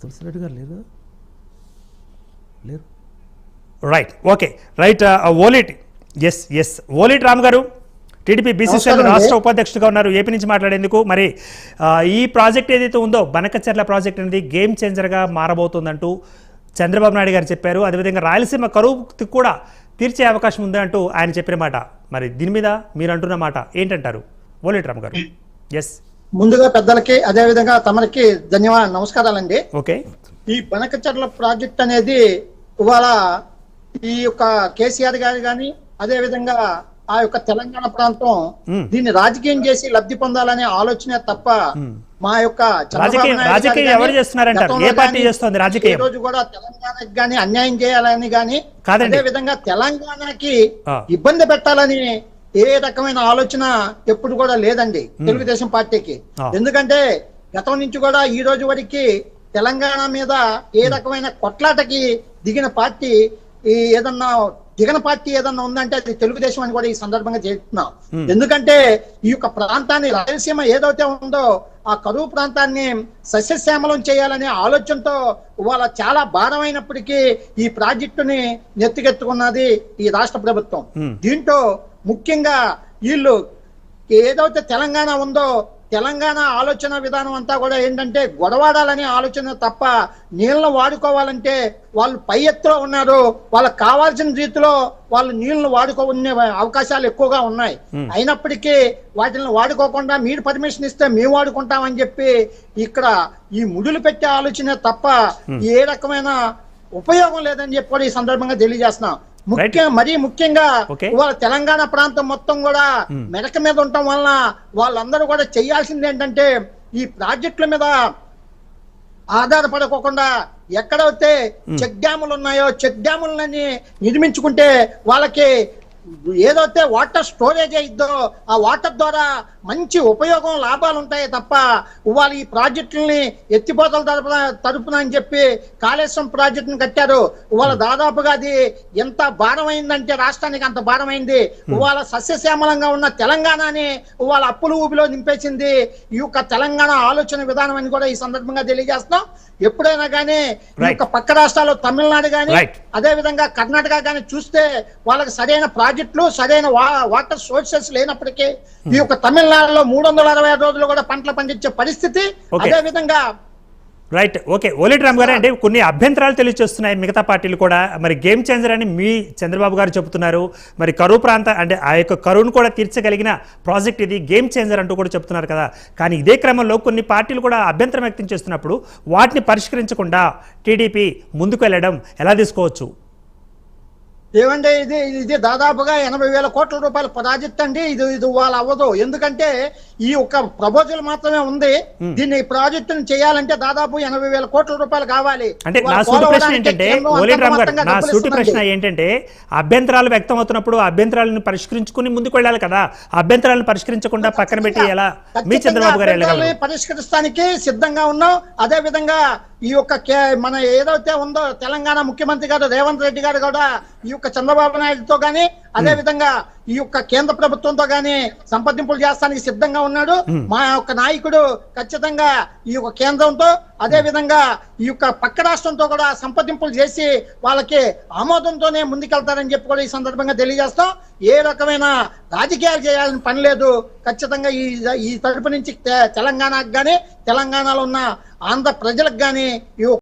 తులసిరెడ్డి గారు లేరు లేరు రైట్ ఓకే రైట్ ఓలిట్ ఎస్ ఓలిట్ రామ్ గారు టీడీపీ బీసీసీఎల్ రాష్ట్ర ఉపాధ్యక్షుడిగా ఉన్నారు. ఏపీ నుంచి మాట్లాడేందుకు మరి ఈ ప్రాజెక్ట్ ఏదైతే ఉందో బనకచెర్ల ప్రాజెక్ట్ అనేది గేమ్ చేంజర్గా మారబోతుందంటూ చంద్రబాబు నాయుడు గారు చెప్పారు. అదేవిధంగా రాయలసీమ కరువు కూడా తీర్చే అవకాశం ఉంది అంటూ ఆయన చెప్పిన మాట. మరి దీని మీద మీరు అంటున్న మాట ఏంటంటారు ఓలిట్ రామ్ గారు? ఎస్, ముందుగా పెద్దలకి అదే విధంగా తమరికి నమస్కారాలండి. ఓకే, ఈ బనకచెర్ల ప్రాజెక్ట్ అనేది ఇవాళ ఈ యొక్క కేసీఆర్ గారు గాని అదే విధంగా ఆ యొక్క తెలంగాణ ప్రాంతం దీన్ని రాజకీయం చేసి లబ్ధి పొందాలనే ఆలోచనే తప్ప మా యొక్క రోజు కూడా తెలంగాణకి గాని అన్యాయం చేయాలని గాని అదే విధంగా తెలంగాణకి ఇబ్బంది పెట్టాలని ఏ రకమైన ఆలోచన ఎప్పుడు కూడా లేదండి తెలుగుదేశం పార్టీకి. ఎందుకంటే గతం నుంచి కూడా ఈ రోజు వరకు తెలంగాణ మీద ఏ రకమైన కొట్లాటకి దిగిన పార్టీ ఏదన్నా ఉందంటే అది తెలుగుదేశం అని కూడా ఈ సందర్భంగా చెప్తున్నాం. ఎందుకంటే ఈ యొక్క ప్రాంతాన్ని రాయలసీమ ఏదైతే ఉందో ఆ కరువు ప్రాంతాన్ని సస్యశ్యామలం చేయాలనే ఆలోచనతో ఇవాళ చాలా భారమైనప్పటికీ ఈ ప్రాజెక్టుని నెత్తికెత్తుకున్నది ఈ రాష్ట్ర ప్రభుత్వం. దీంట్లో ముఖ్యంగా వీళ్ళు ఏదైతే తెలంగాణ ఉందో తెలంగాణ ఆలోచన విధానం అంతా కూడా ఏంటంటే గొడవాడాలనే ఆలోచన తప్ప నీళ్ళను వాడుకోవాలంటే వాళ్ళు పై ఎత్తులో ఉన్నారు. వాళ్ళకి కావాల్సిన రీతిలో వాళ్ళు నీళ్లను వాడుకునే అవకాశాలు ఎక్కువగా ఉన్నాయి. అయినప్పటికీ వాటిని వాడుకోకుండా మీరు పర్మిషన్ ఇస్తే మేము వాడుకుంటామని చెప్పి ఇక్కడ ఈ ముడులు పెట్టే ఆలోచన తప్ప ఏ రకమైన ఉపయోగం లేదని చెప్పి కూడా ఈ సందర్భంగా తెలియజేస్తున్నాం. మరీ ముఖ్యంగా ఇవాళ తెలంగాణ ప్రాంతం మొత్తం కూడా మెడక మీద ఉండటం వలన వాళ్ళందరూ కూడా చేయాల్సింది ఏంటంటే ఈ ప్రాజెక్టుల మీద ఆధారపడకోకుండా ఎక్కడైతే చెక్ డ్యాములు ఉన్నాయో చెక్ డ్యాములని నిర్మించుకుంటే వాళ్ళకి ఏదైతే వాటర్ స్టోరేజ్ అయిద్దో ఆ వాటర్ ద్వారా మంచి ఉపయోగం లాభాలు ఉంటాయి తప్ప ఇవాళ ఈ ప్రాజెక్టుల్ని ఎత్తిపోతల తరపున అని చెప్పి కాళేశ్వరం ప్రాజెక్టుని కట్టారు. ఇవాళ దాదాపుగా అది ఎంత భారమైందంటే రాష్ట్రానికి అంత భారమైంది. ఇవాళ సస్యశ్యామలంగా ఉన్న తెలంగాణని ఇవాళ అప్పుల ఊబిలో నింపేసింది ఈ యొక్క తెలంగాణ ఆలోచన విధానం అని కూడా ఈ సందర్భంగా తెలియజేస్తున్నాం. ఎప్పుడైనా కానీ ఈ యొక్క పక్క రాష్ట్రాల్లో తమిళనాడు కానీ అదే విధంగా కర్ణాటక కానీ చూస్తే వాళ్ళకి సరైన ప్రాజెక్టులు సరైన వాటర్ సోర్సెస్ లేనప్పటికీ ఈ యొక్క తమిళనాడులో 365 రోజులు కూడా పంటలు పండించే పరిస్థితి. అదే విధంగా రైట్ ఓకే ఓలిట్ రామ్ గారు, అంటే కొన్ని అభ్యంతరాలు తెలియజేస్తున్నాయి మిగతా పార్టీలు కూడా. మరి గేమ్ చేంజర్ అని మీ చంద్రబాబు గారు చెబుతున్నారు. మరి కరువు అంటే ఆ యొక్క కరువును కూడా తీర్చగలిగిన ప్రాజెక్ట్ ఇది గేమ్ చేంజర్ అంటూ కూడా చెప్తున్నారు కదా. కానీ ఇదే క్రమంలో కొన్ని పార్టీలు కూడా అభ్యంతరం వ్యక్తం చేస్తున్నప్పుడు వాటిని పరిష్కరించకుండా టీడీపీ ముందుకు వెళ్ళడం ఎలా తీసుకోవచ్చు? ఏమంటే ఇది దాదాపుగా 80,000 కోట్ల రూపాయల ప్రాజెక్ట్ అండి. ఇది వాళ్ళు అవ్వదు. ఎందుకంటే ఈ ఒక్క ప్రపోజల్ మాత్రమే ఉంది. దీన్ని ఈ ప్రాజెక్టును చేయాలంటే దాదాపు 80,000 కోట్ల రూపాయలు కావాలి. అంటే నా సూటి ప్రశ్న ఏంటంటే అభ్యంతరాలు వ్యక్తం అవుతున్నప్పుడు అభ్యంతరాలను పరిష్కరించుకుని ముందుకు వెళ్ళాలి కదా. అభ్యంతరాలను పరిష్కరించకుండా పక్కన పెట్టి ఎలా మీ చంద్రబాబు గారు పరిష్కరించడానికి సిద్ధంగా ఉన్నాం. అదే విధంగా ఈ యొక్క మన ఏదైతే ఉందో తెలంగాణ ముఖ్యమంత్రి గారు రేవంత్ రెడ్డి గారు కూడా ఈ యొక్క చంద్రబాబు నాయుడుతో గాని అదే విధంగా ఈ యొక్క కేంద్ర ప్రభుత్వంతో గాని సంప్రదింపులు చేస్తానికి సిద్ధంగా ఉన్నాడు. మా యొక్క నాయకుడు ఖచ్చితంగా ఈ యొక్క కేంద్రంతో అదే విధంగా ఈ యొక్క పక్క రాష్ట్రంతో కూడా సంప్రదింపులు చేసి వాళ్ళకి ఆమోదంతోనే ముందుకెళ్తారని చెప్పి కూడా ఈ సందర్భంగా తెలియజేస్తాం. ఏ రకమైన రాజకీయాలు చేయాలని పని లేదు. ఖచ్చితంగా ఈ తరపు నుంచి తెలంగాణకు గాని తెలంగాణలో ఉన్న ఆంధ్ర ప్రజలకు గాని